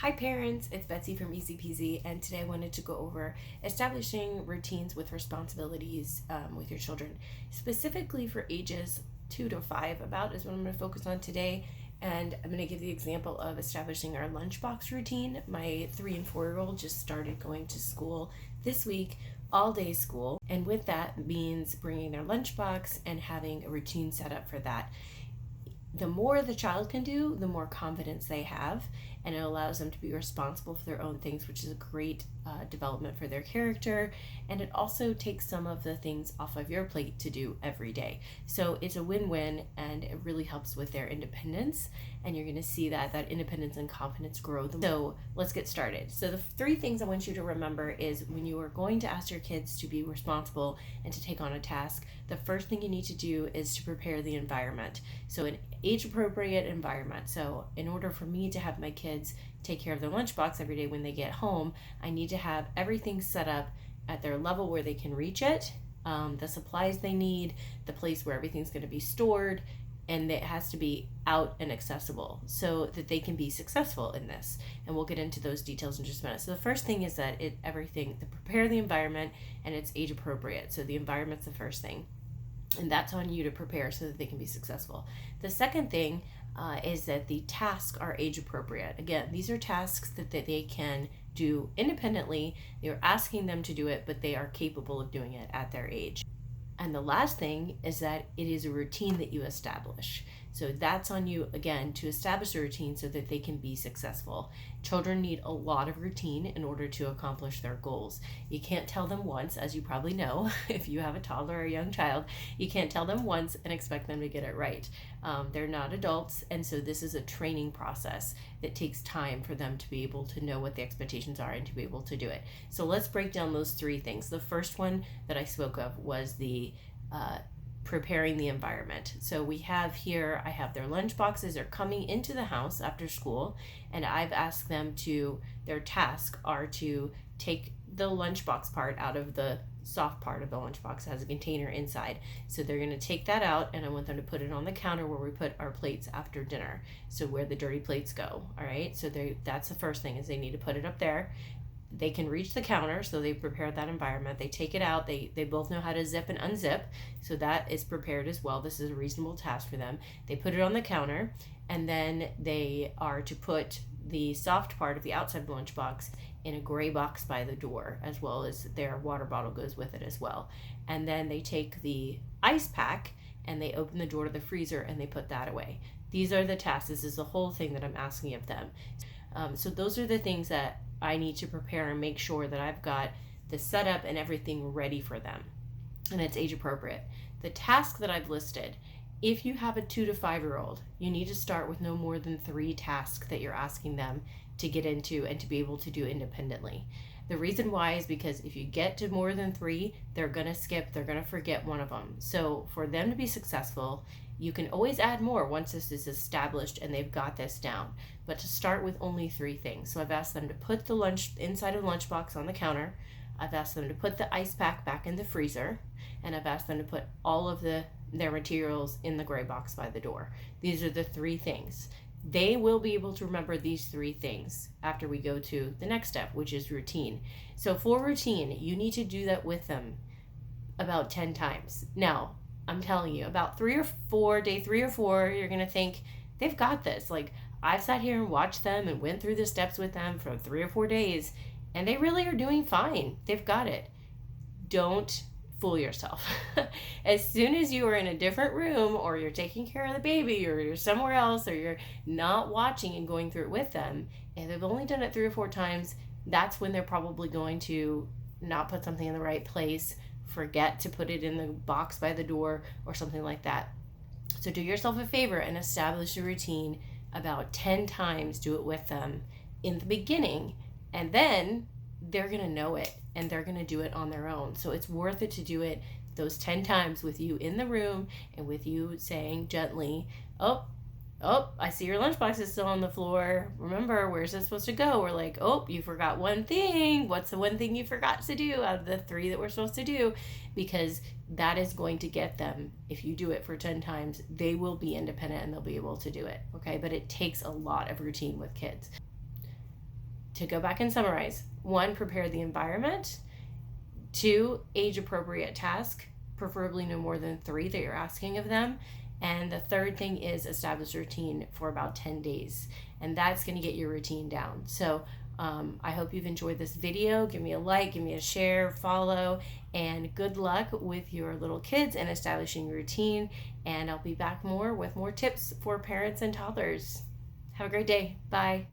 Hi parents, it's Betsy from Peasy, and today I wanted to go over establishing routines with responsibilities with your children, specifically for ages 2 to 5 about is what I'm going to focus on today. And I'm going to give the example of establishing our lunchbox routine. My 3 and 4-year-old just started going to school this week, all day school, and with that means bringing their lunchbox and having a routine set up for that. The more the child can do, the more confidence they have, and it allows them to be responsible for their own things, which is a great development for their character. And it also takes some of the things off of your plate to do every day. So it's a win-win, and it really helps with their independence. And you're going to see that independence and confidence grow. So let's get started. So the 3 things I want you to remember is when you are going to ask your kids to be responsible and to take on a task, the first thing you need to do is to prepare the environment. So an age-appropriate environment. So in order for me to have my kids take care of their lunchbox every day when they get home, I need to have everything set up at their level where they can reach it, the supplies they need, the place where everything's going to be stored, and it has to be out and accessible so that they can be successful in this. And we'll get into those details in just a minute. So the first thing is that prepare the environment, and it's age appropriate. So the environment's the first thing. And that's on you to prepare so that they can be successful. The second thing is that the tasks are age appropriate. Again, these are tasks that they can do independently. You're asking them to do it, but they are capable of doing it at their age. And the last thing is that it is a routine that you establish. So that's on you, again, to establish a routine so that they can be successful. Children need a lot of routine in order to accomplish their goals. You can't tell them once, as you probably know, if you have a toddler or a young child, you can't tell them once and expect them to get it right. They're not adults, and so this is a training process that takes time for them to be able to know what the expectations are and to be able to do it. So let's break down those 3 things. The first one that I spoke of was the preparing the environment. So we have here, I have their lunch boxes are coming into the house after school, and I've asked them their task are to take the lunchbox part out of the soft part of the lunchbox. It has a container inside. So they're going to take that out, and I want them to put it on the counter where we put our plates after dinner. So where the dirty plates go. All right. So that's the first thing, is they need to put it up there. They can reach the counter, so they prepared that environment. They take it out. They both know how to zip and unzip, so that is prepared as well. This is a reasonable task for them. They put it on the counter, and then they are to put the soft part of the outside of the lunchbox in a gray box by the door, as well as their water bottle goes with it as well. And then they take the ice pack and they open the door to the freezer and they put that away. These are the tasks. This is the whole thing that I'm asking of them. So those are the things that I need to prepare and make sure that I've got the setup and everything ready for them, and it's age appropriate. The task that I've listed, if you have a 2 to 5-year-old, you need to start with no more than 3 tasks that you're asking them to get into and to be able to do independently. The reason why is because if you get to more than 3, they're going to skip, they're going to forget one of them. So for them to be successful, you can always add more once this is established and they've got this down. But to start with only 3 things. So I've asked them to put the lunch inside of the lunchbox on the counter. I've asked them to put the ice pack back in the freezer. And I've asked them to put all of their materials in the gray box by the door. These are the 3 things. They will be able to remember these 3 things after we go to the next step, which is routine. So for routine, you need to do that with them about 10 times. Now, I'm telling you, about day 3 or 4, you're going to think, they've got this. Like, I've sat here and watched them and went through the steps with them for 3 or 4 days, and they really are doing fine. They've got it. Don't fool yourself. As soon as you are in a different room, or you're taking care of the baby, or you're somewhere else, or you're not watching and going through it with them, and they've only done it 3 or 4 times, that's when they're probably going to not put something in the right place, forget to put it in the box by the door, or something like that. So do yourself a favor and establish a routine about 10 times. Do it with them in the beginning, and then they're going to know it and they're going to do it on their own. So it's worth it to do it those 10 times with you in the room, and with you saying gently, oh, I see your lunchbox is still on the floor. Remember, where's it supposed to go? We're like, oh, you forgot one thing. What's the one thing you forgot to do out of the 3 that we're supposed to do? Because that is going to get them. If you do it for 10 times, they will be independent and they'll be able to do it. Okay, but it takes a lot of routine with kids. to go back and summarize: 1, prepare the environment; 2, age appropriate task, preferably no more than 3 that you're asking of them; and the third thing is establish routine for about 10 days. And that's going to get your routine down. So I hope you've enjoyed this video. Give me a like, give me a share, follow, and good luck with your little kids and establishing routine. And I'll be back with more tips for parents and toddlers. Have a great day. Bye.